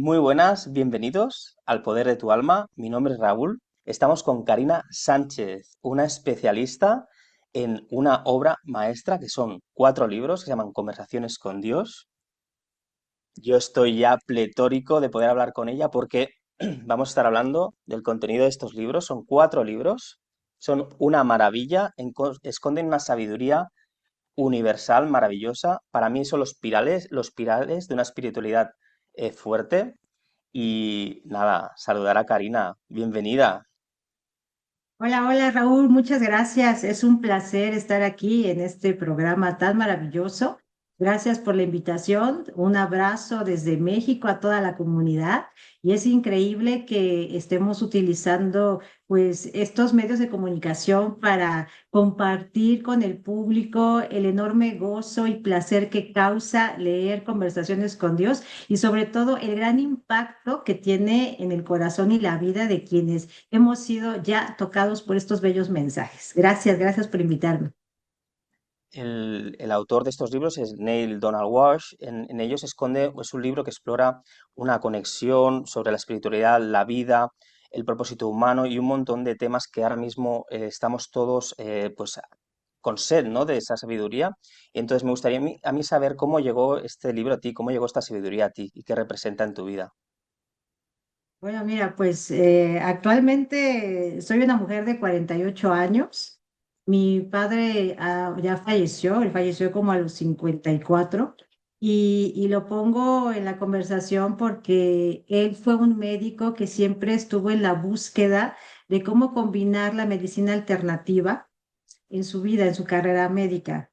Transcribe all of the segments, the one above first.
Muy buenas, bienvenidos al Poder de tu Alma. Mi nombre es Raúl. Estamos con Karina Sánchez, una especialista en una obra maestra que son 4 libros que se llaman Conversaciones con Dios. Yo estoy ya pletórico de poder hablar con ella porque vamos a estar hablando del contenido de estos libros. Son 4 libros, son una maravilla, esconden una sabiduría universal, maravillosa. Para mí son los pirales de una espiritualidad fuerte. Y nada, saludar a Karina. Bienvenida. Hola, hola Raúl, muchas gracias. Es un placer estar aquí en este programa tan maravilloso. Gracias por la invitación. Un abrazo desde México a toda la comunidad. Y es increíble que estemos utilizando pues estos medios de comunicación para compartir con el público el enorme gozo y placer que causa leer Conversaciones con Dios y sobre todo el gran impacto que tiene en el corazón y la vida de quienes hemos sido ya tocados por estos bellos mensajes. Gracias, gracias por invitarme. El autor de estos libros es Neil Donald Walsh. En ellos esconde, es un libro que explora una conexión sobre la espiritualidad, la vida, el propósito humano y un montón de temas que ahora mismo estamos todos pues con sed, ¿no? De esa sabiduría. Y entonces me gustaría a mí saber cómo llegó este libro a ti, cómo llegó esta sabiduría a ti y qué representa en tu vida. Bueno, mira, pues actualmente soy una mujer de 48 años. Mi padre ya falleció, él falleció como a los 54 y lo pongo en la conversación porque él fue un médico que siempre estuvo en la búsqueda de cómo combinar la medicina alternativa en su vida, en su carrera médica.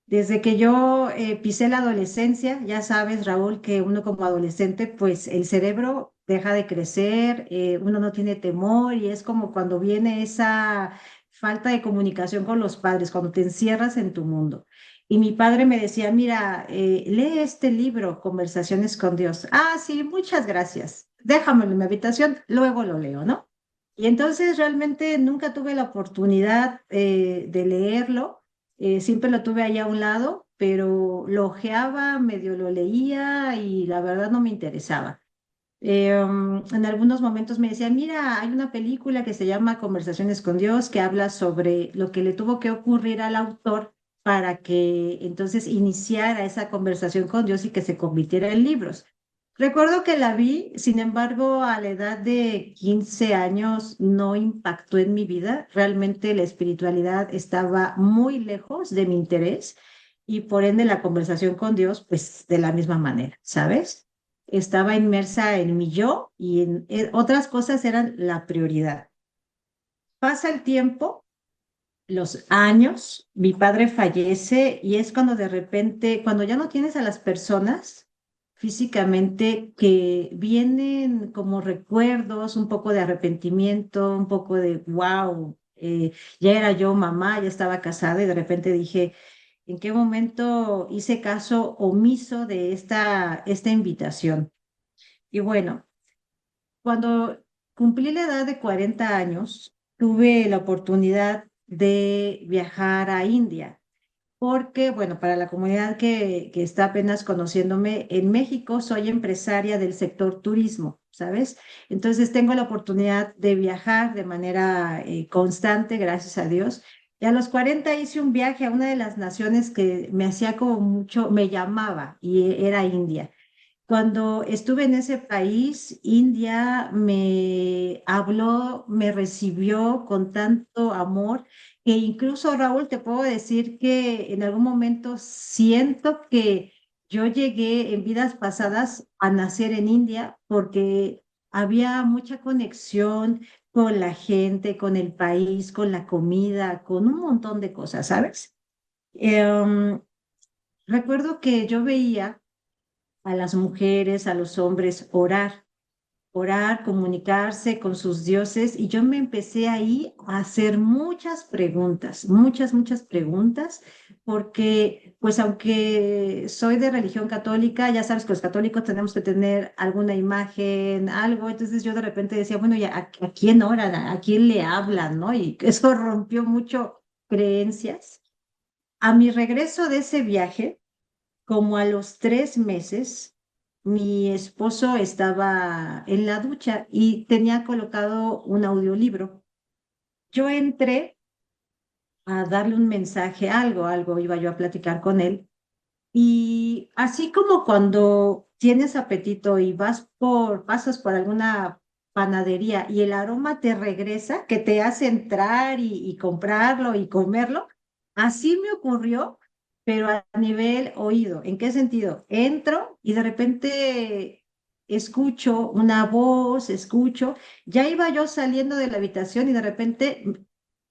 Desde que yo pisé la adolescencia, ya sabes, Raúl, que uno como adolescente, pues el cerebro deja de crecer, uno no tiene temor y es como cuando viene esa falta de comunicación con los padres, cuando te encierras en tu mundo. Y mi padre me decía, mira, lee este libro, Conversaciones con Dios. Ah, sí, muchas gracias. Déjamelo en mi habitación, luego lo leo, ¿no? Y entonces realmente nunca tuve la oportunidad de leerlo, siempre lo tuve ahí a un lado, pero lo ojeaba, medio lo leía y la verdad no me interesaba. En algunos momentos me decían, mira, hay una película que se llama Conversaciones con Dios que habla sobre lo que le tuvo que ocurrir al autor para que entonces iniciara esa conversación con Dios y que se convirtiera en libros. Recuerdo que la vi, sin embargo, a la edad de 15 años no impactó en mi vida. Realmente la espiritualidad estaba muy lejos de mi interés y por ende la conversación con Dios, pues de la misma manera, ¿sabes? Estaba inmersa en mi yo y en otras cosas eran la prioridad. Pasa el tiempo, los años, mi padre fallece y es cuando de repente, cuando ya no tienes a las personas físicamente que vienen como recuerdos, un poco de arrepentimiento, un poco de wow, ya era yo mamá, ya estaba casada y de repente dije, ¿en qué momento hice caso omiso de esta invitación? Y bueno, cuando cumplí la edad de 40 años, tuve la oportunidad de viajar a India, porque, bueno, para la comunidad que está apenas conociéndome, en México soy empresaria del sector turismo, ¿sabes? Entonces tengo la oportunidad de viajar de manera constante, gracias a Dios. Y a los 40 hice un viaje a una de las naciones que me hacía como mucho, me llamaba, y era India. Cuando estuve en ese país, India me habló, me recibió con tanto amor que incluso, Raúl, te puedo decir que en algún momento siento que yo llegué en vidas pasadas a nacer en India porque había mucha conexión con la gente, con el país, con la comida, con un montón de cosas, ¿sabes? Recuerdo que yo veía a las mujeres, a los hombres orar, comunicarse con sus dioses y yo me empecé ahí a hacer muchas preguntas, muchas preguntas, porque pues aunque soy de religión católica, ya sabes que los católicos tenemos que tener alguna imagen, algo, entonces yo de repente decía, bueno, ¿y a quién oran? ¿A quién le hablan? ¿No? Y eso rompió mucho creencias. A mi regreso de ese viaje, como a los 3 meses, mi esposo estaba en la ducha y tenía colocado un audiolibro. Yo entré a darle un mensaje, algo iba yo a platicar con él. Y así como cuando tienes apetito y pasas por alguna panadería y el aroma te regresa, que te hace entrar y comprarlo y comerlo, así me ocurrió, pero a nivel oído. ¿En qué sentido? Entro y de repente escucho una voz, ya iba yo saliendo de la habitación y de repente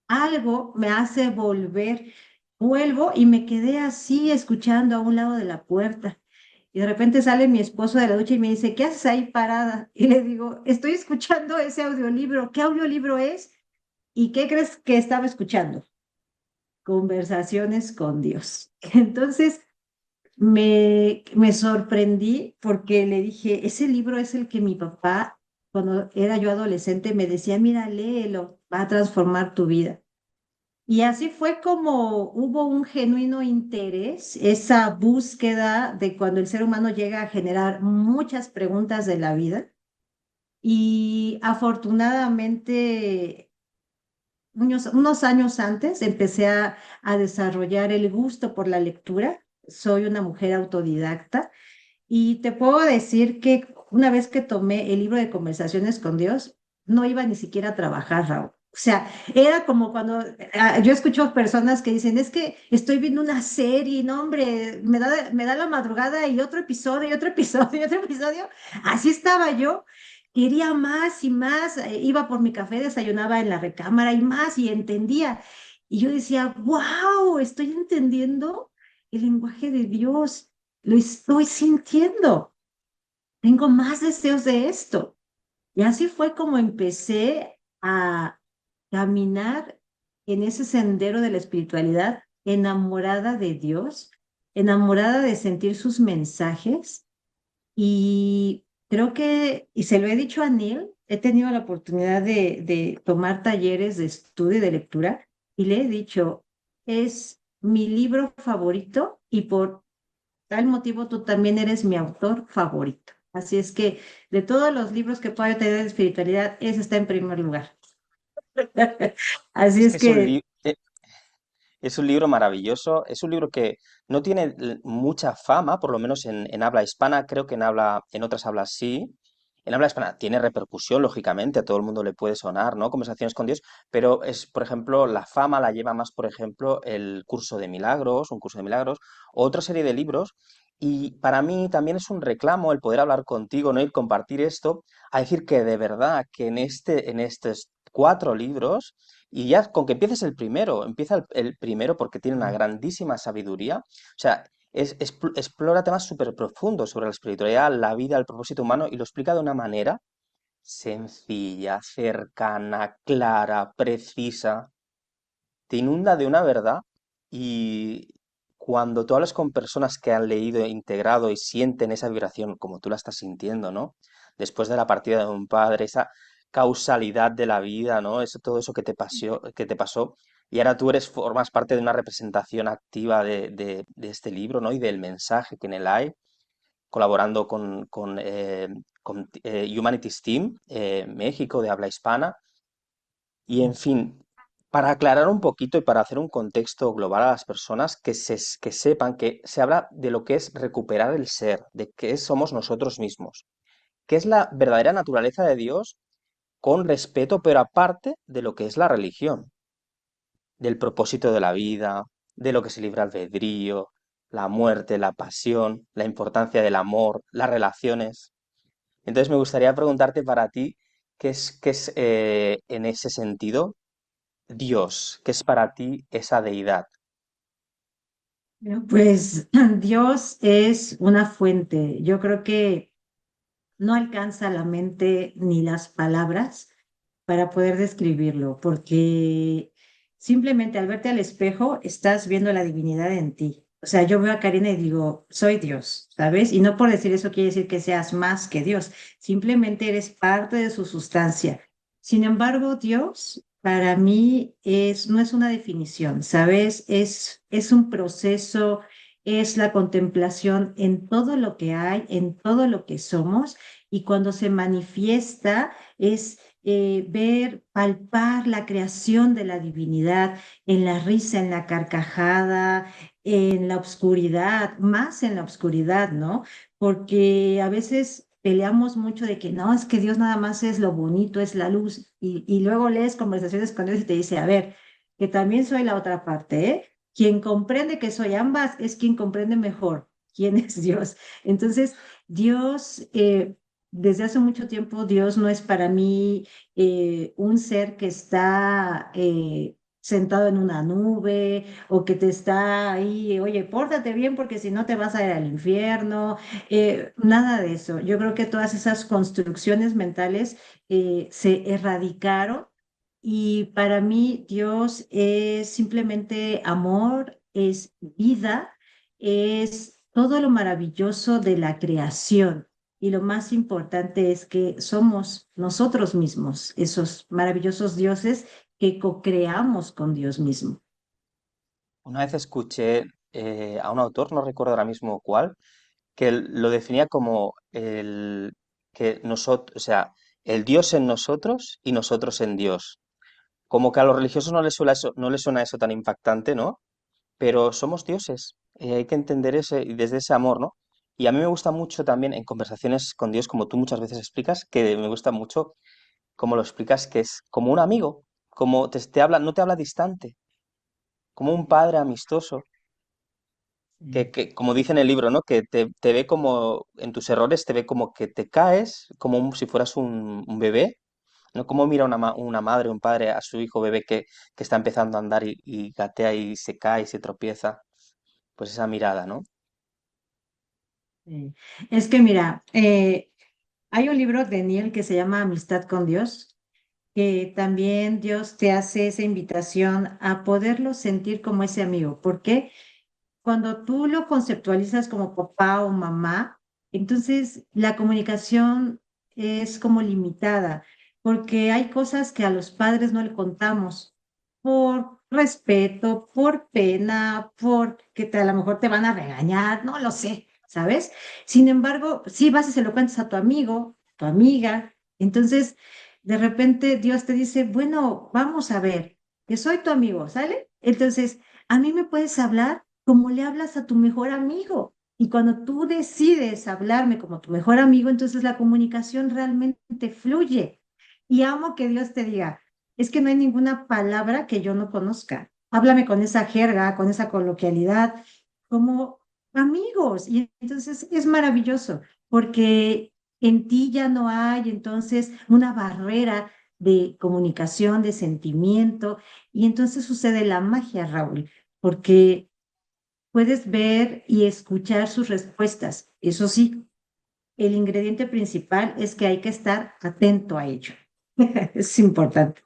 algo me hace volver. Vuelvo y me quedé así escuchando a un lado de la puerta. Y de repente sale mi esposo de la ducha y me dice, ¿qué haces ahí parada? Y le digo, estoy escuchando ese audiolibro. ¿Qué audiolibro es? ¿Y qué crees que estaba escuchando? Conversaciones con Dios. Entonces me sorprendí porque le dije, ese libro es el que mi papá, cuando era yo adolescente, me decía, mira, léelo, va a transformar tu vida. Y así fue como hubo un genuino interés, esa búsqueda de cuando el ser humano llega a generar muchas preguntas de la vida. Y afortunadamente, unos años antes, empecé a desarrollar el gusto por la lectura. Soy una mujer autodidacta y te puedo decir que una vez que tomé el libro de conversaciones con Dios, no iba ni siquiera a trabajar, Raúl. O sea, era como cuando yo escucho personas que dicen, es que estoy viendo una serie, no, hombre, me da la madrugada y otro episodio, y otro episodio, y otro episodio. Así estaba yo. Quería más y más. Iba por mi café, desayunaba en la recámara y más, y entendía. Y yo decía, wow, estoy entendiendo el lenguaje de Dios, lo estoy sintiendo. Tengo más deseos de esto. Y así fue como empecé a caminar en ese sendero de la espiritualidad, enamorada de Dios, enamorada de sentir sus mensajes. Y creo que, y se lo he dicho a Neil, he tenido la oportunidad de tomar talleres de estudio y de lectura, y le he dicho, es mi libro favorito y por tal motivo, tú también eres mi autor favorito. Así es que de todos los libros que puedo tener de espiritualidad, ese está en primer lugar. Así Es es que es un, que, es un libro maravilloso, es un libro que no tiene mucha fama, por lo menos en habla hispana, creo que en otras hablas sí. En habla hispana tiene repercusión, lógicamente, a todo el mundo le puede sonar, ¿no? Conversaciones con Dios, pero es, por ejemplo, la fama la lleva más, por ejemplo, el curso de milagros, un curso de milagros, o otra serie de libros. Y para mí también es un reclamo el poder hablar contigo, ¿no? Y compartir esto, a decir que de verdad que en estos cuatro libros y ya con que empieces el primero, empieza el primero porque tiene una grandísima sabiduría. O sea, explora temas súper profundos sobre la espiritualidad, la vida, el propósito humano y lo explica de una manera sencilla, cercana, clara, precisa. Te inunda de una verdad y cuando tú hablas con personas que han leído, e integrado y sienten esa vibración como tú la estás sintiendo, ¿no? Después de la partida de un padre, esa causalidad de la vida, ¿no? Eso, todo eso que te pasó, y ahora tú formas parte de una representación activa de este libro, ¿no? Y del mensaje que en él hay, colaborando con Humanities Team, México, de habla hispana. Y en fin, para aclarar un poquito y para hacer un contexto global a las personas que sepan que se habla de lo que es recuperar el ser, de qué somos nosotros mismos, qué es la verdadera naturaleza de Dios con respeto, pero aparte de lo que es la religión, del propósito de la vida, de lo que se libra albedrío, la muerte, la pasión, la importancia del amor, las relaciones. Entonces me gustaría preguntarte para ti, qué es en ese sentido Dios, ¿qué es para ti esa deidad? pues Dios es una fuente. Yo creo que no alcanza la mente ni las palabras para poder describirlo, porque simplemente al verte al espejo estás viendo la divinidad en ti. O sea, yo veo a Karina y digo, soy Dios, ¿sabes? Y no por decir eso quiere decir que seas más que Dios, simplemente eres parte de su sustancia. Sin embargo, Dios para mí no es una definición, ¿sabes? Es un proceso, es la contemplación en todo lo que hay, en todo lo que somos, y cuando se manifiesta es ver, palpar la creación de la divinidad en la risa, en la carcajada, en la obscuridad, más en la obscuridad, ¿no? Porque a veces peleamos mucho de que no, es que Dios nada más es lo bonito, es la luz, y luego lees conversaciones con Dios y te dice, a ver, que también soy la otra parte, ¿eh? Quien comprende que soy ambas es quien comprende mejor quién es Dios. Entonces, Dios, desde hace mucho tiempo, Dios no es para mí un ser que está sentado en una nube o que te está ahí, oye, pórtate bien porque si no te vas a ir al infierno. Nada de eso. Yo creo que todas esas construcciones mentales se erradicaron y para mí Dios es simplemente amor, es vida, es todo lo maravilloso de la creación. Y lo más importante es que somos nosotros mismos, esos maravillosos dioses que co-creamos con Dios mismo. Una vez escuché a un autor, no recuerdo ahora mismo cuál, que él lo definía como el que nosotros, o sea, el Dios en nosotros y nosotros en Dios. Como que a los religiosos no les suena eso tan impactante, ¿no? Pero somos dioses. Hay que entender ese, y desde ese amor, ¿no? Y a mí me gusta mucho también en conversaciones con Dios, como tú muchas veces explicas, que me gusta mucho cómo lo explicas, que es como un amigo, como te habla, no te habla distante, como un padre amistoso, como dice en el libro, ¿no? Que te ve como, en tus errores, te ve como que te caes, como si fueras un bebé, ¿no? Como mira una madre, un padre a su hijo bebé que está empezando a andar y gatea y se cae y se tropieza. Pues esa mirada, ¿no? Sí. Es que mira, hay un libro de Neil que se llama Amistad con Dios, que también Dios te hace esa invitación a poderlo sentir como ese amigo. ¿Por qué? Cuando tú lo conceptualizas como papá o mamá, entonces la comunicación es como limitada, porque hay cosas que a los padres no le contamos por respeto, por pena, porque a lo mejor te van a regañar, no lo sé, ¿sabes? Sin embargo, si vas y se lo cuentas a tu amigo, tu amiga, entonces de repente Dios te dice, bueno, vamos a ver, que soy tu amigo, ¿sale? Entonces, a mí me puedes hablar como le hablas a tu mejor amigo. Y cuando tú decides hablarme como tu mejor amigo, entonces la comunicación realmente fluye. Y amo que Dios te diga, es que no hay ninguna palabra que yo no conozca. Háblame con esa jerga, con esa coloquialidad, como amigos. Y entonces es maravilloso, porque en ti ya no hay entonces una barrera de comunicación, de sentimiento, y entonces sucede la magia, Raúl, porque puedes ver y escuchar sus respuestas. Eso sí, el ingrediente principal es que hay que estar atento a ello. Es importante.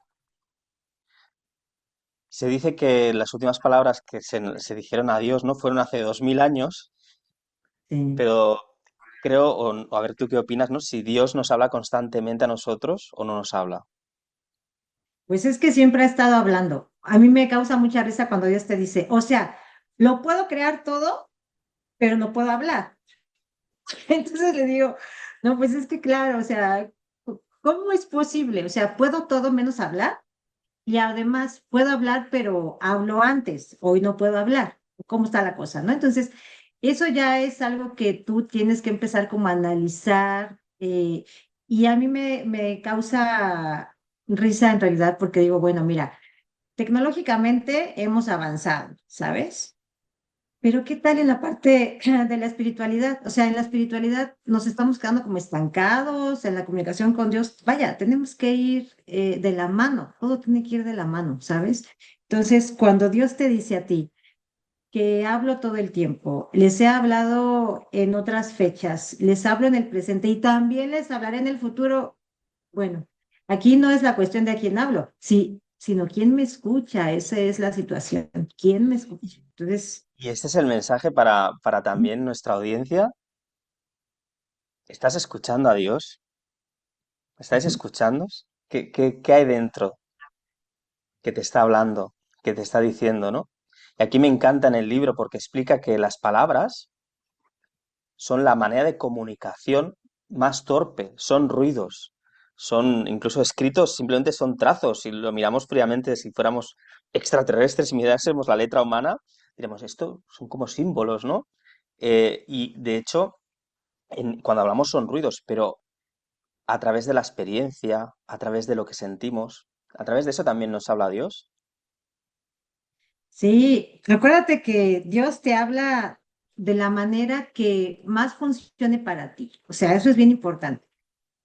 Se dice que las últimas palabras que se dijeron a Dios, ¿no? Fueron hace 2000 años, Sí. pero creo, o a ver tú qué opinas, ¿no? Si Dios nos habla constantemente a nosotros o no nos habla. Pues es que siempre ha estado hablando. A mí me causa mucha risa cuando Dios te dice, o sea, lo puedo crear todo, pero no puedo hablar. Entonces le digo, no, pues es que claro, o sea, ¿cómo es posible? O sea, ¿puedo todo menos hablar? Y además, puedo hablar, pero hablo antes, hoy no puedo hablar. ¿Cómo está la cosa, no? Entonces, eso ya es algo que tú tienes que empezar como a analizar, y a mí me causa risa en realidad porque digo, bueno, mira, tecnológicamente hemos avanzado, ¿sabes? Pero ¿qué tal en la parte de la espiritualidad? O sea, en la espiritualidad nos estamos quedando como estancados, en la comunicación con Dios. Vaya, tenemos que ir de la mano, todo tiene que ir de la mano, ¿sabes? Entonces, cuando Dios te dice a ti que hablo todo el tiempo, les he hablado en otras fechas, les hablo en el presente y también les hablaré en el futuro, bueno, aquí no es la cuestión de a quién hablo, sí, sino quién me escucha, esa es la situación, quién me escucha. Entonces, Y este es el mensaje para también nuestra audiencia. ¿Estás escuchando a Dios? ¿Estáis ujú. escuchando? ¿Qué hay dentro que te está hablando, que te está diciendo, ¿no? Y aquí me encanta en el libro porque explica que las palabras son la manera de comunicación más torpe, son ruidos, son incluso escritos, simplemente son trazos. Si lo miramos fríamente, si fuéramos extraterrestres y mirásemos la letra humana, diremos, esto son como símbolos, ¿no? Y de hecho, cuando hablamos son ruidos, pero a través de la experiencia, a través de lo que sentimos, a través de eso también nos habla Dios. Sí, acuérdate que Dios te habla de la manera que más funcione para ti. O sea, eso es bien importante.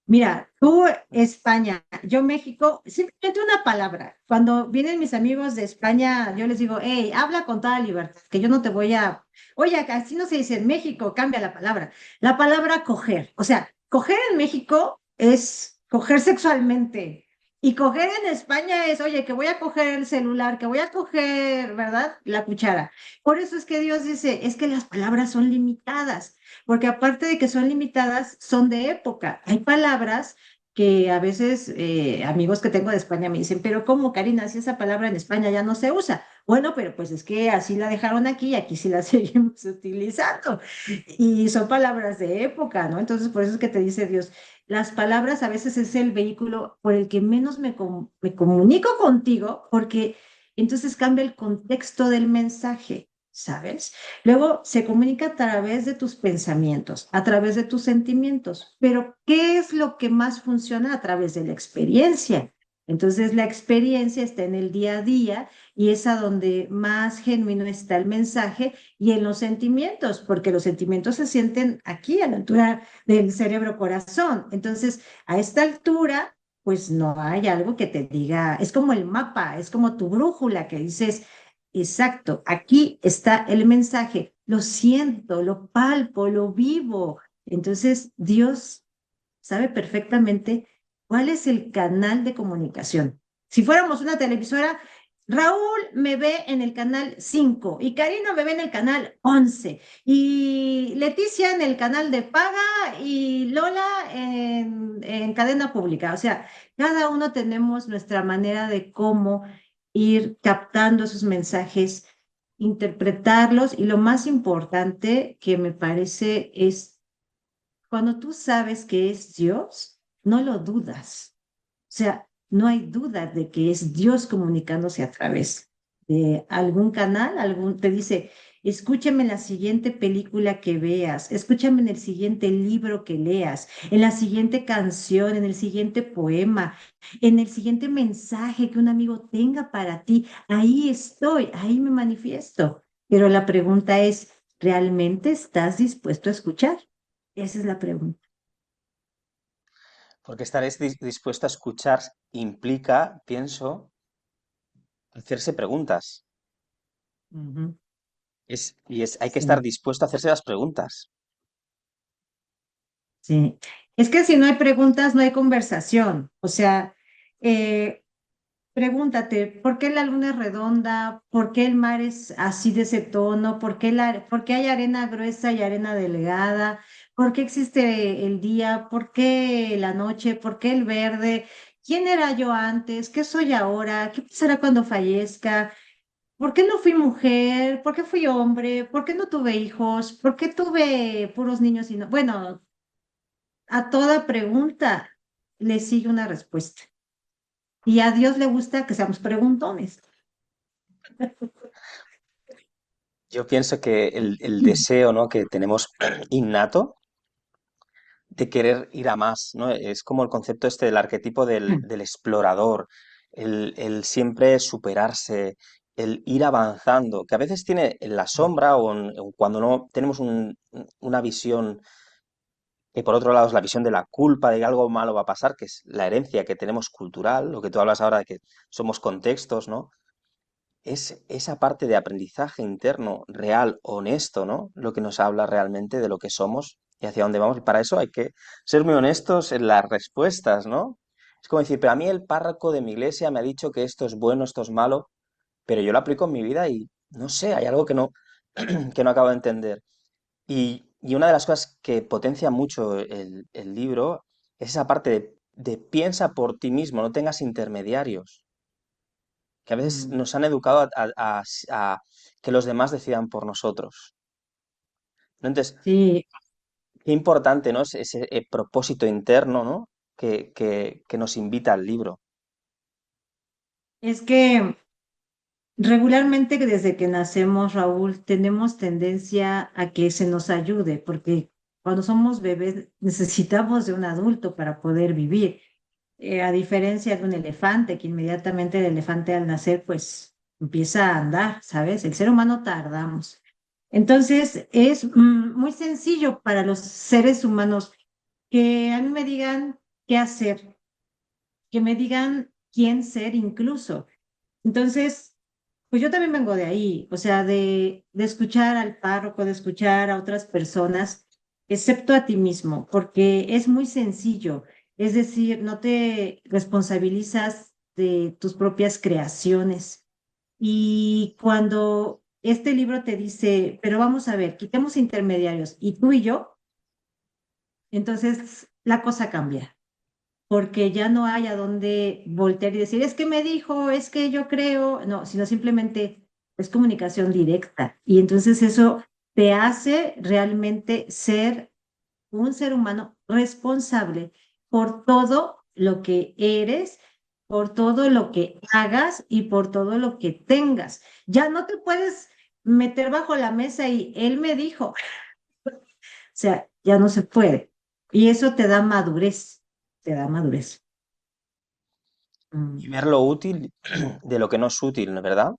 Mira, tú España, yo México, simplemente una palabra. Cuando vienen mis amigos de España, yo les digo, hey, habla con toda libertad, que yo no te voy a... Oye, así no se dice en México, cambia la palabra. La palabra coger, o sea, coger en México es coger sexualmente. Y coger en España es, oye, que voy a coger el celular, que voy a coger, ¿verdad? La cuchara. Por eso es que Dios dice, es que las palabras son limitadas porque aparte de que son limitadas, son de época. Hay palabras que a veces amigos que tengo de España me dicen, pero ¿cómo, Karina, si esa palabra en España ya no se usa? Bueno, pero pues es que así la dejaron aquí y aquí sí la seguimos utilizando. Y son palabras de época, ¿no? Entonces, por eso es que te dice Dios, las palabras a veces es el vehículo por el que menos me comunico contigo, porque entonces cambia el contexto del mensaje. ¿Sabes? Luego se comunica a través de tus pensamientos, a través de tus sentimientos, pero ¿qué es lo que más funciona a través de la experiencia? Entonces la experiencia está en el día a día y es a donde más genuino está el mensaje y en los sentimientos, porque los sentimientos se sienten aquí a la altura del cerebro corazón. Entonces, a esta altura, pues no hay algo que te diga, es como el mapa, es como tu brújula que dices, exacto, aquí está el mensaje. Lo siento, lo palpo, lo vivo. Entonces, Dios sabe perfectamente cuál es el canal de comunicación. Si fuéramos una televisora, Raúl me ve en el canal 5 y Karina me ve en el canal 11 y Leticia en el canal de paga y Lola en cadena pública. O sea, cada uno tenemos nuestra manera de cómo ir captando esos mensajes, interpretarlos y lo más importante que me parece es cuando tú sabes que es Dios, no lo dudas. O sea, no hay duda de que es Dios comunicándose a través de algún canal, te dice, escúchame en la siguiente película que veas, escúchame en el siguiente libro que leas, en la siguiente canción, en el siguiente poema, en el siguiente mensaje que un amigo tenga para ti. Ahí estoy, ahí me manifiesto. Pero la pregunta es, ¿realmente estás dispuesto a escuchar? Esa es la pregunta. Porque estar dispuesto a escuchar implica, pienso, hacerse preguntas. Ujú, Hay que estar sí. dispuesto a hacerse las preguntas. Sí, es que si no hay preguntas, no hay conversación. O sea, eh, pregúntate, ¿por qué la luna es redonda? ¿Por qué el mar es así de ese tono? ¿Por qué hay arena gruesa y arena delgada? ¿Por qué existe el día? ¿Por qué la noche? ¿Por qué el verde? ¿Quién era yo antes? ¿Qué soy ahora? ¿Qué pasará cuando fallezca? ¿Por qué no fui mujer? ¿Por qué fui hombre? ¿Por qué no tuve hijos? ¿Por qué tuve puros niños y no? Bueno, a toda pregunta le sigue una respuesta. Y a Dios le gusta que seamos preguntones. Yo pienso que el deseo, ¿no?, que tenemos innato de querer ir a más, ¿no? Es como el concepto este del arquetipo del explorador, el siempre superarse, el ir avanzando, que a veces tiene en la sombra o cuando no tenemos una visión que por otro lado es la visión de la culpa, de que algo malo va a pasar, que es la herencia que tenemos cultural, lo que tú hablas ahora de que somos contextos, ¿no? Es esa parte de aprendizaje interno, real, honesto, ¿no? Lo que nos habla realmente de lo que somos y hacia dónde vamos. Y para eso hay que ser muy honestos en las respuestas, ¿no? Es como decir, pero a mí el párroco de mi iglesia me ha dicho que esto es bueno, esto es malo, pero yo lo aplico en mi vida y no sé, hay algo que no, que no acabo de entender. Y una de las cosas que potencia mucho el libro es esa parte de piensa por ti mismo, no tengas intermediarios. que a veces Mm. nos han educado a que los demás decidan por nosotros, ¿no? Entonces, Sí, qué importante, ¿no? Ese propósito interno, ¿no? Que nos invita al libro. es que regularmente desde que nacemos, Raúl, tenemos tendencia a que se nos ayude, porque cuando somos bebés necesitamos de un adulto para poder vivir. A diferencia de un elefante, que inmediatamente el elefante al nacer, pues empieza a andar, ¿sabes? El ser humano tardamos. Entonces, es muy sencillo para los seres humanos que a mí me digan qué hacer, que me digan quién ser incluso. Entonces, pues yo también vengo de ahí, o sea, de escuchar al párroco, de escuchar a otras personas, excepto a ti mismo, porque es muy sencillo. Es decir, no te responsabilizas de tus propias creaciones. Y cuando este libro te dice, pero vamos a ver, quitemos intermediarios y tú y yo, entonces la cosa cambia porque ya no hay a dónde voltear y decir, es que me dijo, es que yo creo, no, sino simplemente es comunicación directa. Y entonces eso te hace realmente ser un ser humano responsable por todo lo que eres, por todo lo que hagas y por todo lo que tengas. Ya no te puedes meter bajo la mesa y él me dijo, o sea, ya no se puede. Y eso te da madurez. Y Mm. ver lo útil de lo que no es útil, ¿no? ¿Verdad?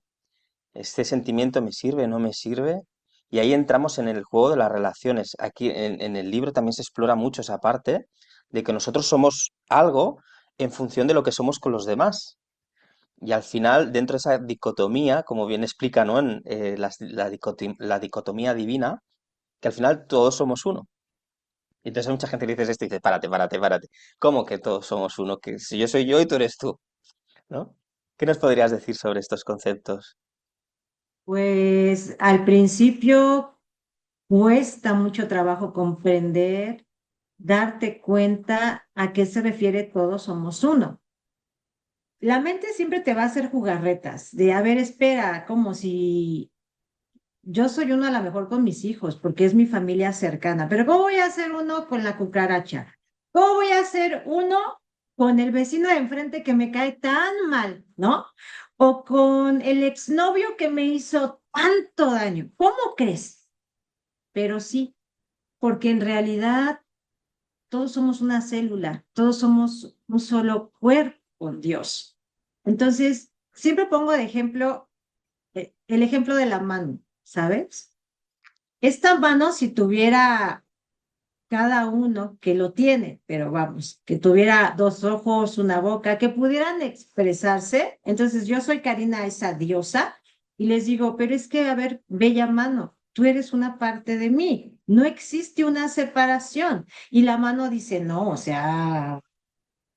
Este sentimiento me sirve, no me sirve. Y ahí entramos en el juego de las relaciones. Aquí en el libro también se explora mucho esa parte de que nosotros somos algo en función de lo que somos con los demás. Y al final, dentro de esa dicotomía, como bien explica, ¿no? En, la dicotomía divina, que al final todos somos uno. Y entonces hay mucha gente que le dices esto y dice, párate, párate, párate. ¿Cómo que todos somos uno? Que si yo soy yo y tú eres tú, ¿no? ¿Qué nos podrías decir sobre estos conceptos? Pues al principio cuesta mucho trabajo comprender, darte cuenta a qué se refiere todos somos uno. La mente siempre te va a hacer jugarretas de, a ver, espera, como si yo soy uno a lo mejor con mis hijos, porque es mi familia cercana, pero ¿cómo voy a hacer uno con la cucaracha? ¿Cómo voy a hacer uno con el vecino de enfrente que me cae tan mal, ¿no? O con el exnovio que me hizo tanto daño. ¿Cómo crees? Pero sí, porque en realidad todos somos una célula, todos somos un solo cuerpo con Dios. Entonces, siempre pongo de ejemplo el ejemplo de la mano, ¿sabes? Esta mano, si tuviera cada uno que lo tiene, pero vamos, que tuviera dos ojos, una boca, que pudieran expresarse, entonces yo soy Karina, esa diosa, y les digo, pero es que, a ver, bella mano, tú eres una parte de mí, no existe una separación. Y la mano dice, no, o sea,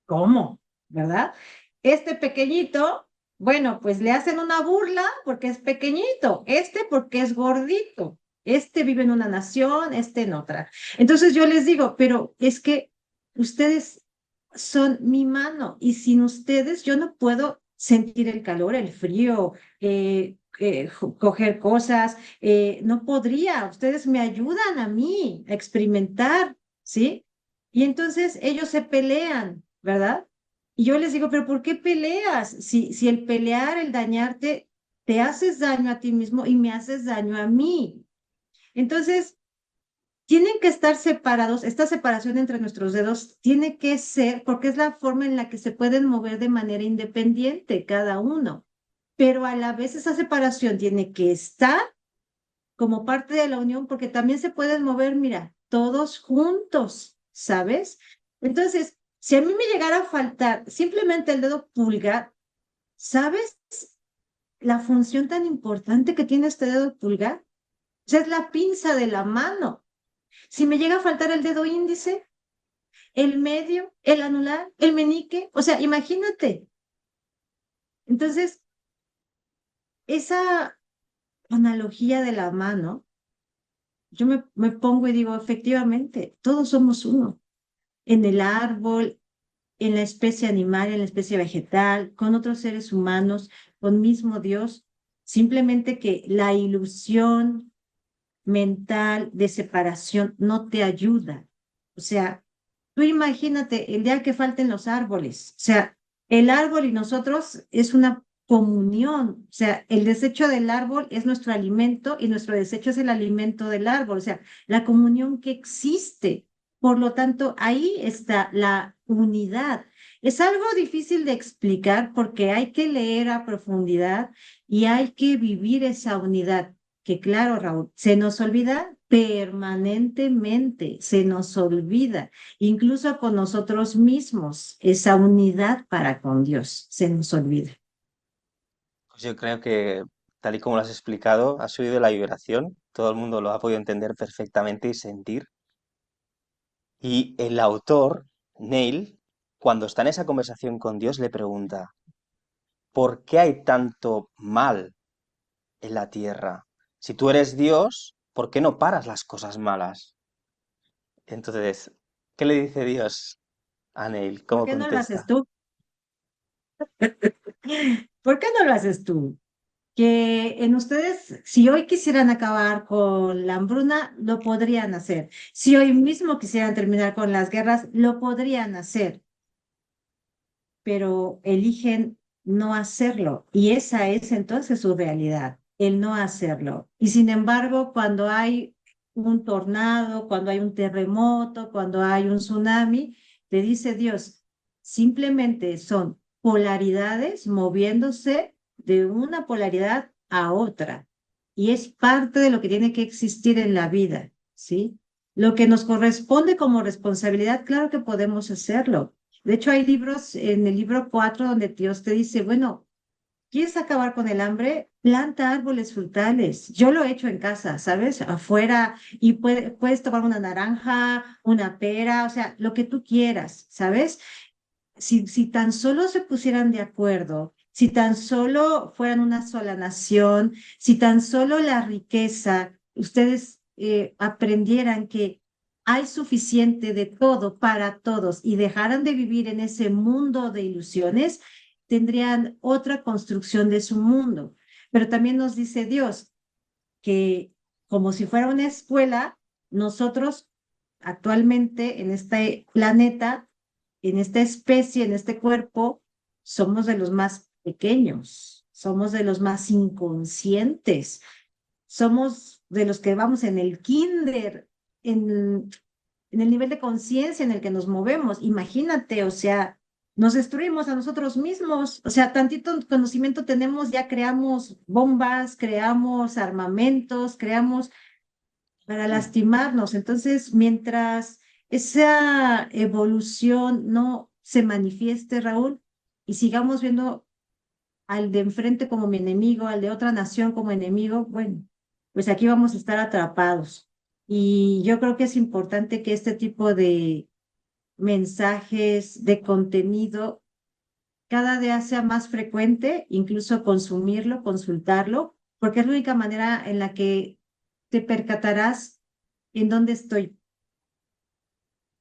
¿cómo? ¿Verdad? Este pequeñito, bueno, pues le hacen una burla porque es pequeñito, este porque es gordito, este vive en una nación, este en otra. Entonces yo les digo, pero es que ustedes son mi mano y sin ustedes yo no puedo sentir el calor, el frío, coger cosas, no podría, ustedes me ayudan a mí a experimentar, ¿sí? Y entonces ellos se pelean, ¿verdad? Y yo les digo, pero ¿por qué peleas? Si el pelear, el dañarte, te haces daño a ti mismo y me haces daño a mí. Entonces, tienen que estar separados. Esta separación entre nuestros dedos tiene que ser, porque es la forma en la que se pueden mover de manera independiente cada uno. Pero a la vez esa separación tiene que estar como parte de la unión, porque también se pueden mover, mira, todos juntos, ¿sabes? Entonces, si a mí me llegara a faltar simplemente el dedo pulgar, ¿sabes la función tan importante que tiene este dedo pulgar? O sea, es la pinza de la mano. Si me llega a faltar el dedo índice, el medio, el anular, el meñique, o sea, imagínate. Entonces, esa analogía de la mano, yo me pongo y digo, efectivamente, todos somos uno en el árbol, en la especie animal, en la especie vegetal, con otros seres humanos, con mismo Dios, simplemente que la ilusión mental de separación no te ayuda. O sea, tú imagínate el día que falten los árboles, o sea, el árbol y nosotros es una comunión, o sea, el desecho del árbol es nuestro alimento y nuestro desecho es el alimento del árbol, o sea, la comunión que existe. Por lo tanto, ahí está la unidad. Es algo difícil de explicar porque hay que leer a profundidad y hay que vivir esa unidad que claro, Raúl, se nos olvida permanentemente, se nos olvida, incluso con nosotros mismos, esa unidad para con Dios, se nos olvida. Pues yo creo que, tal y como lo has explicado, has subido la vibración, todo el mundo lo ha podido entender perfectamente y sentir. Y el autor, Neil, cuando está en esa conversación con Dios, le pregunta, ¿por qué hay tanto mal en la tierra? Si tú eres Dios, ¿por qué no paras las cosas malas? Entonces, ¿qué le dice Dios a Neil? ¿Por ¿Cómo qué no lo haces contesta? tú? ¿Por qué no lo haces tú? Que en ustedes, si hoy quisieran acabar con la hambruna, lo podrían hacer. Si hoy mismo quisieran terminar con las guerras, lo podrían hacer, pero eligen no hacerlo. Y esa es entonces su realidad, el no hacerlo. Y sin embargo, cuando hay un tornado, cuando hay un terremoto, cuando hay un tsunami, le dice Dios, simplemente son polaridades moviéndose de una polaridad a otra. Y es parte de lo que tiene que existir en la vida, ¿sí? Lo que nos corresponde como responsabilidad, claro que podemos hacerlo. De hecho, hay libros en el libro 4 donde Dios te dice, bueno, ¿quieres acabar con el hambre? Planta árboles frutales. Yo lo he hecho en casa, ¿sabes? Afuera y puedes tomar una naranja, una pera, o sea, lo que tú quieras, ¿sabes? Si tan solo se pusieran de acuerdo, si tan solo fueran una sola nación, si tan solo la riqueza, ustedes aprendieran que hay suficiente de todo para todos y dejaran de vivir en ese mundo de ilusiones, tendrían otra construcción de su mundo. Pero también nos dice Dios que como si fuera una escuela, nosotros actualmente en este planeta, en esta especie, en este cuerpo, somos de los más pequeños, somos de los más inconscientes, somos de los que vamos en el kinder, en, en el nivel de conciencia en el que nos movemos. Imagínate, o sea, nos destruimos a nosotros mismos, o sea, tantito conocimiento tenemos, ya creamos bombas, creamos armamentos, creamos para lastimarnos. Entonces, mientras esa evolución no se manifieste, Raúl, y sigamos viendo al de enfrente como mi enemigo, al de otra nación como enemigo, bueno, pues aquí vamos a estar atrapados. Y yo creo que es importante que este tipo de mensajes, de contenido, cada día sea más frecuente, incluso consumirlo, consultarlo, porque es la única manera en la que te percatarás en dónde estoy,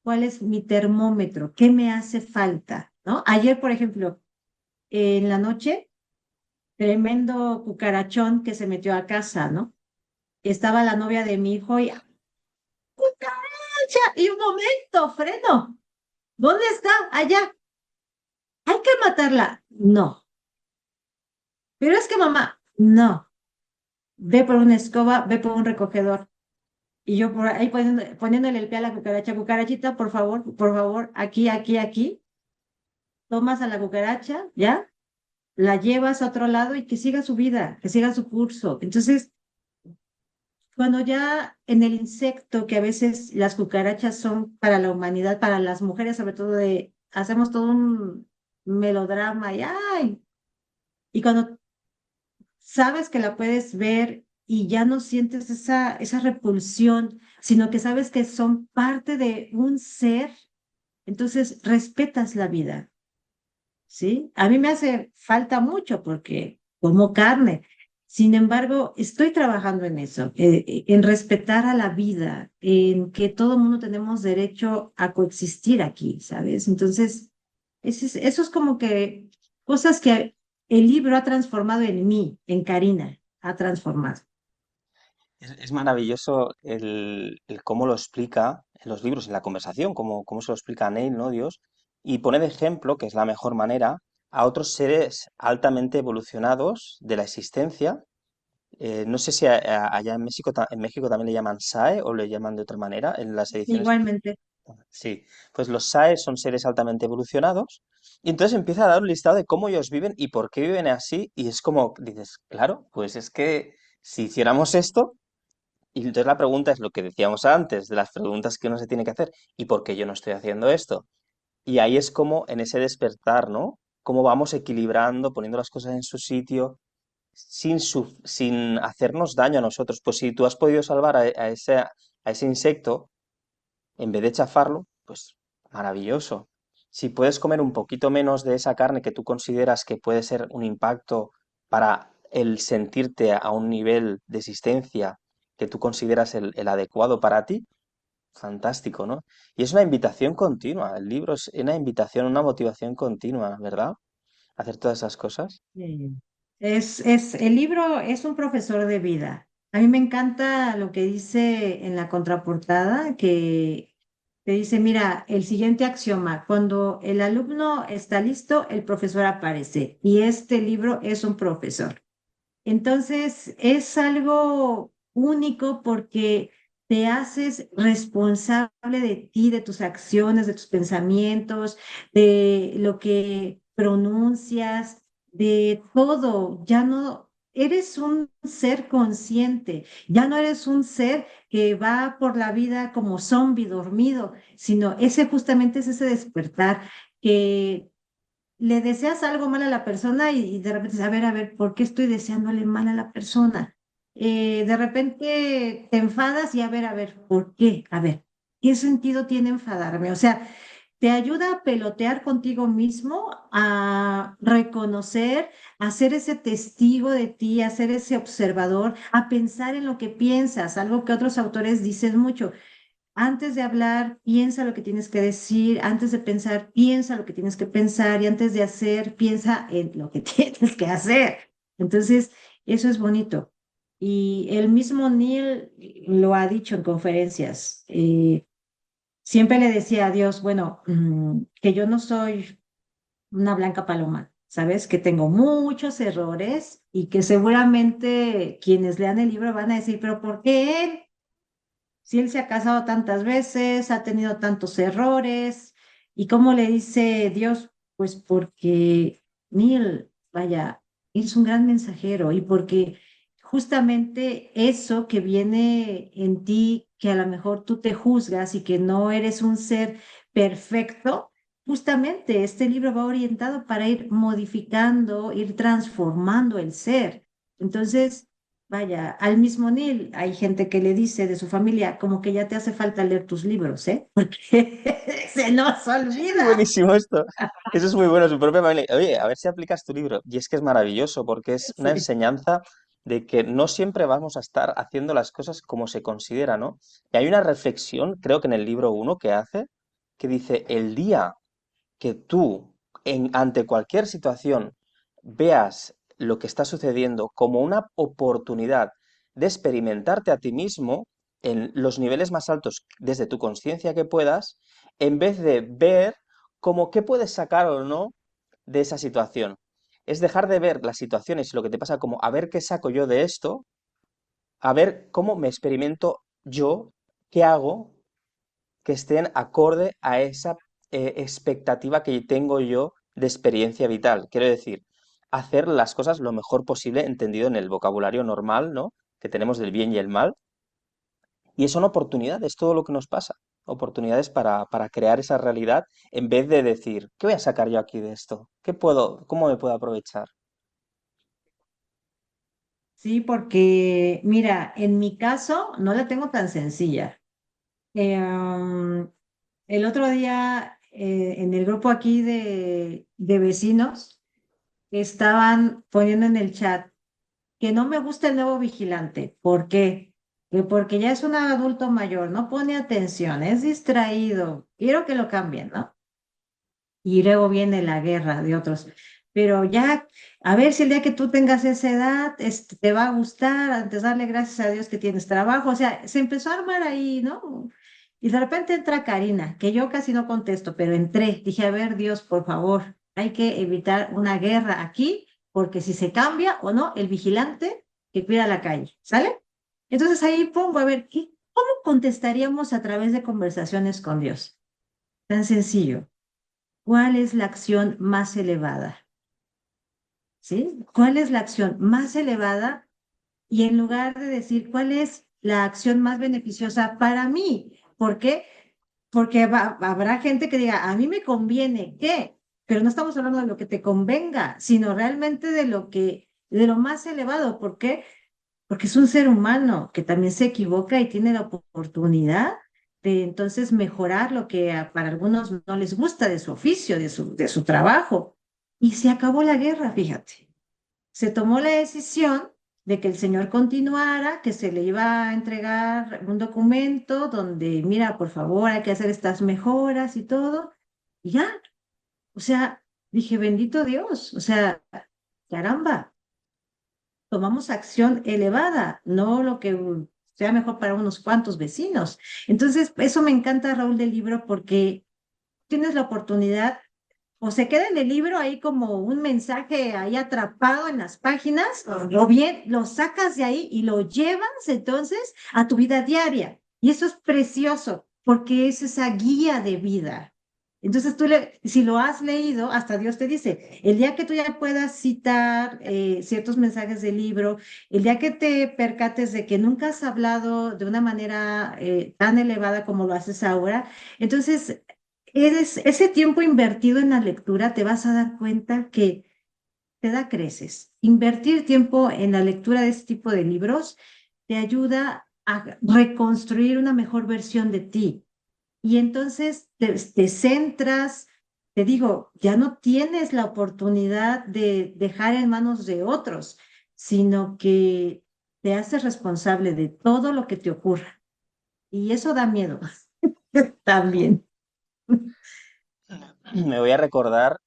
cuál es mi termómetro, qué me hace falta, ¿no? Ayer, por ejemplo, en la noche, tremendo cucarachón que se metió a casa, ¿no? Estaba la novia de mi hijo y ¡cucaracha! Y un momento, freno. ¿Dónde está? Allá. Hay que matarla. No. Pero es que mamá, no. Ve por una escoba, ve por un recogedor. Y yo por ahí poniéndole el pie a la cucaracha, cucarachita, por favor, aquí, aquí, aquí. Tomas a la cucaracha, ¿ya? La llevas a otro lado y que siga su vida, que siga su curso. Entonces, cuando ya en el insecto, que a veces las cucarachas son para la humanidad, para las mujeres, sobre todo de, hacemos todo un melodrama y ¡ay! Y cuando sabes que la puedes ver y ya no sientes esa repulsión, sino que sabes que son parte de un ser, entonces respetas la vida, ¿sí? A mí me hace falta mucho porque como carne. Sin embargo, estoy trabajando en eso, en respetar a la vida, en que todo mundo tenemos derecho a coexistir aquí, ¿sabes? Entonces, Eso es como que cosas que el libro ha transformado en mí, en Karina, ha transformado. Es maravilloso el cómo lo explica en los libros, en la conversación, cómo se lo explica a Neil, ¿no? Dios, y pone de ejemplo, que es la mejor manera, a otros seres altamente evolucionados de la existencia. No sé si allá en México, en México también le llaman SAE o le llaman de otra manera en las ediciones. Igualmente. Sí, pues los SAE son seres altamente evolucionados y entonces empieza a dar un listado de cómo ellos viven y por qué viven así y es como dices, claro, pues es que si hiciéramos esto, y entonces la pregunta es lo que decíamos antes, de las preguntas que uno se tiene que hacer, ¿y por qué yo no estoy haciendo esto? Y ahí es como en ese despertar, ¿no? Cómo vamos equilibrando, poniendo las cosas en su sitio, sin hacernos daño a nosotros. Pues si tú has podido salvar a ese insecto, en vez de chafarlo, pues maravilloso. Si puedes comer un poquito menos de esa carne que tú consideras que puede ser un impacto para el sentirte a un nivel de existencia que tú consideras el adecuado para ti, fantástico, ¿no? Y es una invitación continua, el libro es una invitación, una motivación continua, ¿verdad? Hacer todas esas cosas. El libro es un profesor de vida. A mí me encanta lo que dice en la contraportada, que te dice, mira, el siguiente axioma, cuando el alumno está listo, el profesor aparece. Y este libro es un profesor. Entonces, es algo único porque te haces responsable de ti, de tus acciones, de tus pensamientos, de lo que pronuncias, de todo. Ya no eres un ser consciente, ya no eres un ser que va por la vida como zombie dormido, sino ese justamente es ese despertar que le deseas algo mal a la persona y de repente, a ver, ¿por qué estoy deseándole mal a la persona? De repente te enfadas y a ver, ¿por qué? A ver, ¿qué sentido tiene enfadarme? O sea, te ayuda a pelotear contigo mismo, a reconocer, a ser ese testigo de ti, a ser ese observador, a pensar en lo que piensas, algo que otros autores dicen mucho. Antes de hablar, piensa lo que tienes que decir. Antes de pensar, piensa lo que tienes que pensar. Y antes de hacer, piensa en lo que tienes que hacer. Entonces, eso es bonito. Y el mismo Neil lo ha dicho en conferencias. Siempre le decía a Dios, bueno, que yo no soy una blanca paloma, ¿sabes? Que tengo muchos errores y que seguramente quienes lean el libro van a decir, pero ¿por qué él? Si él se ha casado tantas veces, ha tenido tantos errores, ¿y cómo le dice Dios? Pues porque Neil, vaya, es un gran mensajero y porque justamente eso que viene en ti, que a lo mejor tú te juzgas y que no eres un ser perfecto, justamente este libro va orientado para ir modificando, ir transformando el ser. Entonces, vaya, al mismo Neil hay gente que le dice de su familia como que ya te hace falta leer tus libros, ¿eh? Porque se nos Es olvida. buenísimo esto. Eso es muy bueno, su propia familia. Oye, a ver si aplicas tu libro. Y es que es maravilloso porque es una Sí. enseñanza de que no siempre vamos a estar haciendo las cosas como se considera, ¿no? Y hay una reflexión, creo que en el libro uno que hace, que dice, el día que tú, ante cualquier situación, veas lo que está sucediendo como una oportunidad de experimentarte a ti mismo en los niveles más altos desde tu conciencia que puedas, en vez de ver como qué puedes sacar o no de esa situación. Es dejar de ver las situaciones y lo que te pasa como a ver qué saco yo de esto, a ver cómo me experimento yo, qué hago que estén acorde a esa expectativa que tengo yo de experiencia vital. Quiero decir, hacer las cosas lo mejor posible, entendido en el vocabulario normal, ¿no? Que tenemos del bien y el mal. Y son oportunidades, todo lo que nos pasa. Oportunidades para crear esa realidad en vez de decir, ¿qué voy a sacar yo aquí de esto? ¿Cómo me puedo aprovechar? Sí, porque mira, en mi caso no la tengo tan sencilla. El otro día en el grupo aquí de vecinos estaban poniendo en el chat que no me gusta el nuevo vigilante. ¿Por qué? Que porque ya es un adulto mayor, no pone atención, es distraído. Quiero que lo cambien, ¿no? y luego viene la guerra de otros. Pero ya, a ver si el día que tú tengas esa edad, te va a gustar, antes darle gracias a Dios que tienes trabajo. O sea, se empezó a armar ahí, ¿no? Y de repente entra Karina, que yo casi no contesto, pero entré. Dije, a ver, Dios, por favor, hay que evitar una guerra aquí, porque si se cambia o no, el vigilante que cuida la calle, ¿sale? Entonces ahí pongo a ver, ¿cómo contestaríamos a través de conversaciones con Dios? Tan sencillo. ¿Cuál es la acción más elevada? ¿Sí? ¿Cuál es la acción más elevada? Y en lugar de decir cuál es la acción más beneficiosa para mí, ¿por qué? Porque habrá gente que diga, a mí me conviene, ¿qué? Pero no estamos hablando de lo que te convenga, sino realmente de lo más elevado. ¿Por qué? Porque es un ser humano que también se equivoca y tiene la oportunidad de entonces mejorar lo que para algunos no les gusta de su oficio, de su trabajo. Y se acabó la guerra, fíjate. Se tomó la decisión de que el señor continuara, que se le iba a entregar un documento donde, mira, por favor, hay que hacer estas mejoras y todo. Y ya, o sea, dije, bendito Dios, o sea, caramba, tomamos acción elevada, no lo que sea mejor para unos cuantos vecinos. Entonces, eso me encanta, Raúl, del libro, porque tienes la oportunidad o se queda en el libro ahí como un mensaje ahí atrapado en las páginas, o bien lo sacas de ahí y lo llevas entonces a tu vida diaria. Y eso es precioso, porque es esa guía de vida. Entonces si lo has leído, hasta Dios te dice, el día que tú ya puedas citar ciertos mensajes del libro, el día que te percates de que nunca has hablado de una manera tan elevada como lo haces ahora, entonces ese tiempo invertido en la lectura, te vas a dar cuenta que te da creces. Invertir tiempo en la lectura de este tipo de libros te ayuda a reconstruir una mejor versión de ti. Y entonces te centras, te digo, ya no tienes la oportunidad de dejar en manos de otros, sino que te haces responsable de todo lo que te ocurra. Y eso da miedo también. Me voy a recordar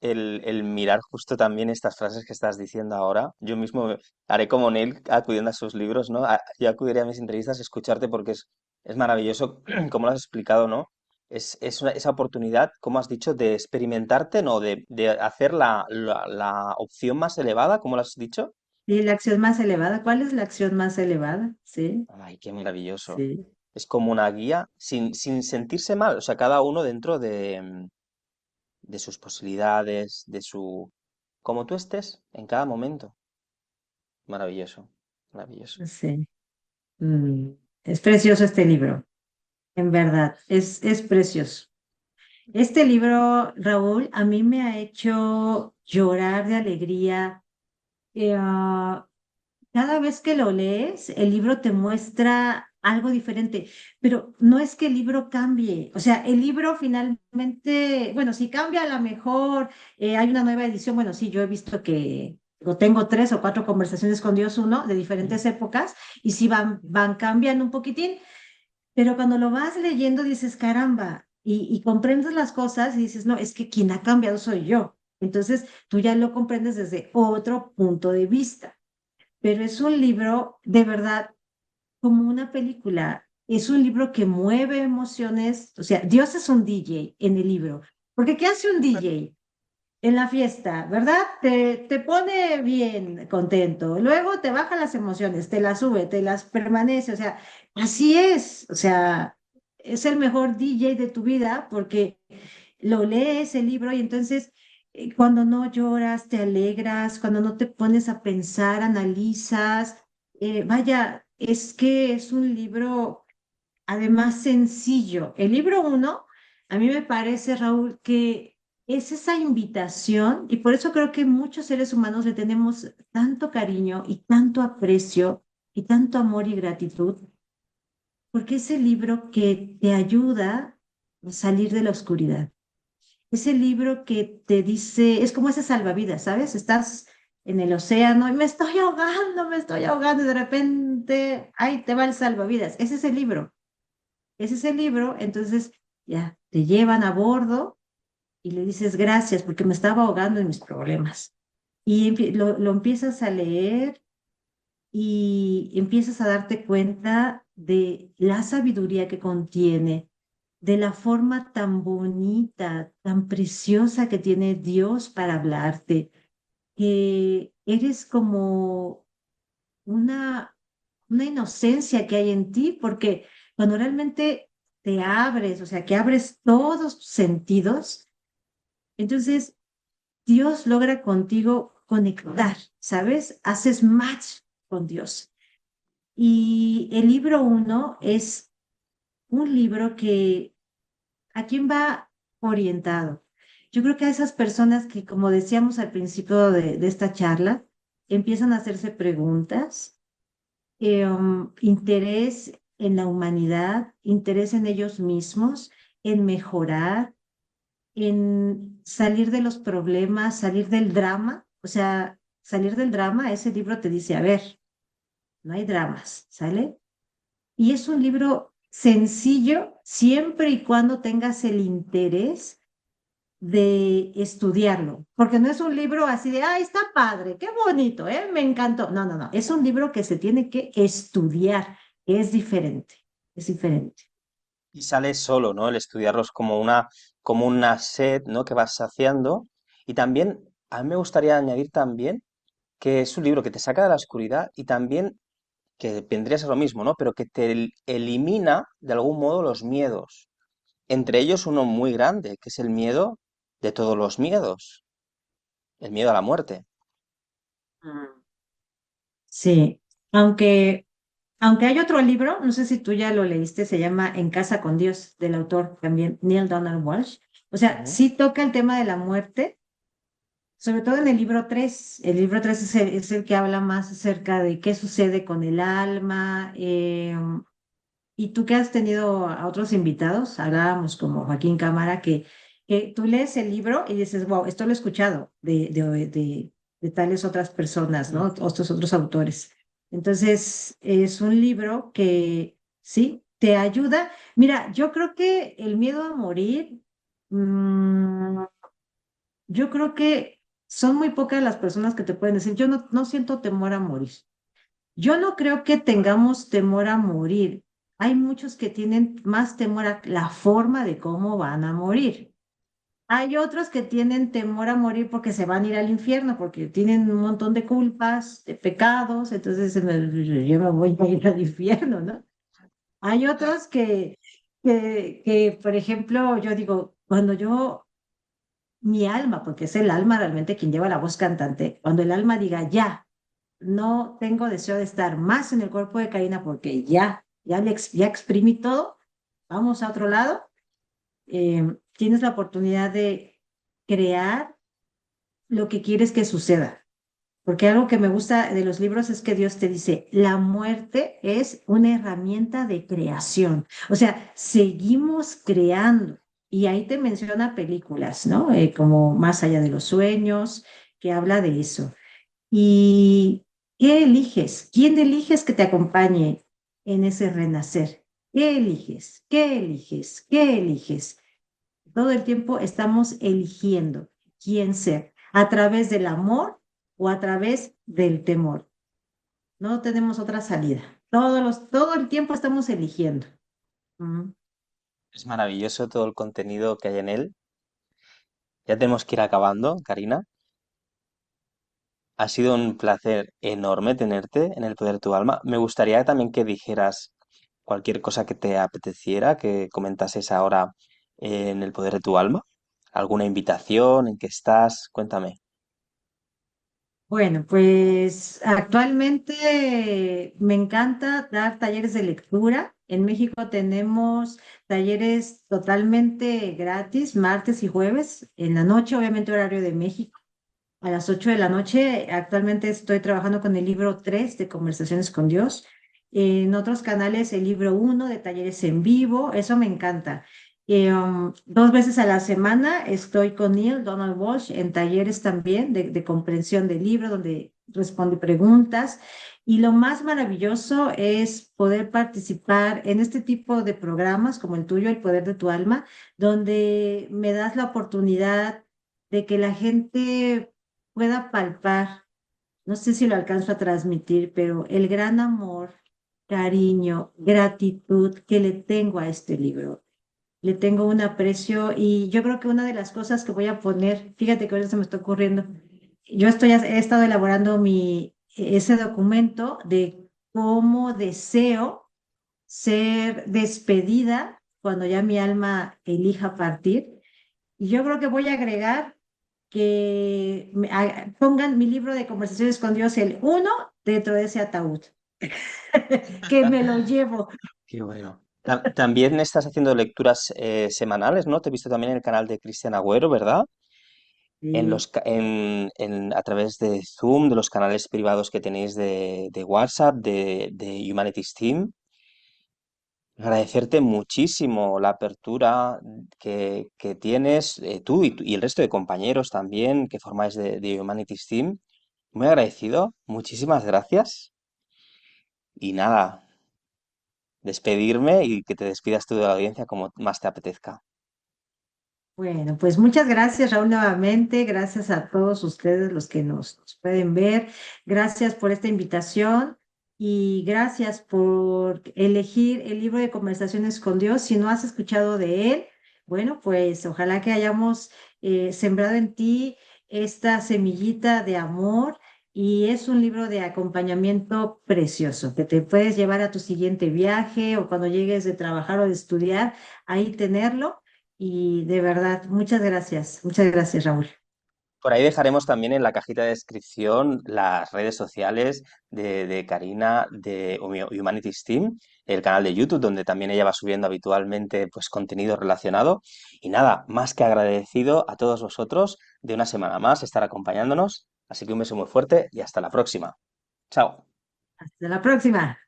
el mirar justo también estas frases que estás diciendo ahora. Yo mismo haré como Neil acudiendo a sus libros, ¿no? Yo acudiré a mis entrevistas a escucharte porque es maravilloso como lo has explicado, ¿no? Esa oportunidad, como has dicho, de experimentarte, ¿no? De hacer la opción más elevada, como lo has dicho. Y la acción más elevada, ¿cuál es la acción más elevada? Sí, Ay, qué maravilloso. sí. Es como una guía sin sentirse mal, o sea, cada uno dentro de sus posibilidades, como tú estés en cada momento. Maravilloso, maravilloso. Sí. Mm, es precioso este libro, en verdad, es precioso. Este libro, Raúl, a mí me ha hecho llorar de alegría. Ah, cada vez que lo lees, el libro te muestra algo diferente, pero no es que el libro cambie. O sea, el libro finalmente, bueno, si cambia a lo mejor, hay una nueva edición. Bueno, sí, yo he visto que o tengo tres o cuatro conversaciones con Dios, uno de diferentes épocas, y sí van cambiando un poquitín, pero cuando lo vas leyendo dices, caramba, y comprendes las cosas y dices, no, es que quien ha cambiado soy yo. Entonces, tú ya lo comprendes desde otro punto de vista, pero es un libro de verdad como una película. Es un libro que mueve emociones. O sea, Dios es un DJ en el libro. Porque ¿qué hace un DJ en la fiesta? ¿Verdad? Te pone bien contento. Luego te baja las emociones, te las sube, te las permanece. O sea, así es. O sea, es el mejor DJ de tu vida porque lo lees el libro y entonces cuando no lloras, te alegras, cuando no te pones a pensar, analizas. Vaya, es que es un libro además sencillo. El libro uno, a mí me parece, Raúl, que es esa invitación y por eso creo que muchos seres humanos le tenemos tanto cariño y tanto aprecio y tanto amor y gratitud, porque es el libro que te ayuda a salir de la oscuridad. Ese libro que te dice, es como ese salvavidas, ¿sabes? Estás en el océano y me estoy ahogando y de repente, ahí te va el salvavidas. Ese es el libro, ese es el libro, entonces ya te llevan a bordo y le dices gracias porque me estaba ahogando en mis problemas. Y lo empiezas a leer y empiezas a darte cuenta de la sabiduría que contiene, de la forma tan bonita, tan preciosa que tiene Dios para hablarte, que eres como una, una inocencia que hay en ti, porque cuando realmente te abres, o sea, que abres todos tus sentidos, entonces Dios logra contigo conectar, ¿sabes? Haces match con Dios. Y el libro uno es un libro que, ¿a quién va orientado? Yo creo que a esas personas que, como decíamos al principio de esta charla, empiezan a hacerse preguntas, interés en la humanidad, interés en ellos mismos, en mejorar, en salir de los problemas, salir del drama. O sea, salir del drama, ese libro te dice, a ver, no hay dramas, ¿sale? Y es un libro sencillo siempre y cuando tengas el interés de estudiarlo, porque no es un libro así de, ay, está padre, qué bonito, ¿eh? Me encantó. No, no, no, es un libro que se tiene que estudiar, es diferente, es diferente. Y sale solo, ¿no? El estudiarlos como una sed, ¿no? Que vas saciando. Y también, a mí me gustaría añadir también que es un libro que te saca de la oscuridad y también que vendría a ser lo mismo, ¿no? Pero que te elimina de algún modo los miedos. Entre ellos uno muy grande, que es el miedo de todos los miedos, el miedo a la muerte. Mm. Sí, aunque, aunque hay otro libro, no sé si tú ya lo leíste, se llama En casa con Dios, del autor también Neil Donald Walsh. O sea, Ujú. sí toca el tema de la muerte, sobre todo en el libro 3. El libro 3 es el que habla más acerca de qué sucede con el alma. Y tú que has tenido a otros invitados, hablábamos como Joaquín Cámara, que tú lees el libro y dices, wow, esto lo he escuchado de tales otras personas, ¿no? Otros otros autores. Entonces, es un libro que sí, te ayuda. Mira, yo creo que el miedo a morir, mm, yo creo que son muy pocas las personas que te pueden decir, yo no siento temor a morir. Yo no creo que tengamos temor a morir. Hay muchos que tienen más temor a la forma de cómo van a morir. Hay otros que tienen temor a morir porque se van a ir al infierno, porque tienen un montón de culpas, de pecados, entonces yo me voy a ir al infierno, ¿no? Hay otros por ejemplo, yo digo, cuando mi alma, porque es el alma realmente quien lleva la voz cantante, cuando el alma diga ya, no tengo deseo de estar más en el cuerpo de Karina porque ya exprimí todo, vamos a otro lado, tienes la oportunidad de crear lo que quieres que suceda. Porque algo que me gusta de los libros es que Dios te dice, la muerte es una herramienta de creación. O sea, seguimos creando. Y ahí te menciona películas, ¿no? Como Más allá de los sueños, que habla de eso. ¿Y qué eliges? ¿Quién eliges que te acompañe en ese renacer? ¿Qué eliges? ¿Qué eliges? ¿Qué eliges? Todo el tiempo estamos eligiendo quién ser, a través del amor o a través del temor. No tenemos otra salida. Todo el tiempo estamos eligiendo. Ujú. Es maravilloso todo el contenido que hay en él. Ya tenemos que ir acabando, Karina. Ha sido un placer enorme tenerte en el poder de tu alma. Me gustaría también que dijeras cualquier cosa que te apeteciera, que comentases ahora en el poder de tu alma. ¿Alguna invitación? ¿En qué estás? Cuéntame. Bueno, pues actualmente me encanta dar talleres de lectura. En México tenemos talleres totalmente gratis, martes y jueves, en la noche, obviamente horario de México, a las 8 de la noche. Actualmente estoy trabajando con el libro 3 de Conversaciones con Dios. En otros canales el libro uno de talleres en vivo, eso me encanta. 2 veces a la semana estoy con Neil Donald Walsh en talleres también de comprensión del libro, donde responde preguntas. Y lo más maravilloso es poder participar en este tipo de programas como el tuyo, El Poder de tu Alma, donde me das la oportunidad de que la gente pueda palpar, no sé si lo alcanzo a transmitir, pero el gran amor, cariño, gratitud que le tengo a este libro. Le tengo un aprecio y yo creo que una de las cosas que voy a poner, fíjate que ahora se me está ocurriendo, he estado elaborando ese documento de cómo deseo ser despedida cuando ya mi alma elija partir. Y yo creo que voy a agregar que pongan mi libro de conversaciones con Dios, el uno, dentro de ese ataúd, que me lo llevo. Qué bueno. También estás haciendo lecturas semanales, ¿no? Te he visto también en el canal de Cristian Agüero, ¿verdad? Sí. A través de Zoom, de los canales privados que tenéis de WhatsApp, de Humanities Team. Agradecerte muchísimo la apertura que tienes tú y el resto de compañeros también que formáis de Humanities Team. Muy agradecido, muchísimas gracias. Y nada, despedirme y que te despidas tú de la audiencia como más te apetezca. Bueno, pues muchas gracias, Raúl, nuevamente. Gracias a todos ustedes los que nos pueden ver. Gracias por esta invitación y gracias por elegir el libro de conversaciones con Dios. Si no has escuchado de él, bueno, pues ojalá que hayamos sembrado en ti esta semillita de amor y es un libro de acompañamiento precioso que te puedes llevar a tu siguiente viaje o cuando llegues de trabajar o de estudiar, ahí tenerlo. Y de verdad, muchas gracias, Raúl. Por ahí dejaremos también en la cajita de descripción las redes sociales de Karina de Humanities Team, el canal de YouTube donde también ella va subiendo habitualmente pues contenido relacionado. Y nada, más que agradecido a todos vosotros de una semana más estar acompañándonos. Así que un beso muy fuerte y hasta la próxima. Chao. Hasta la próxima.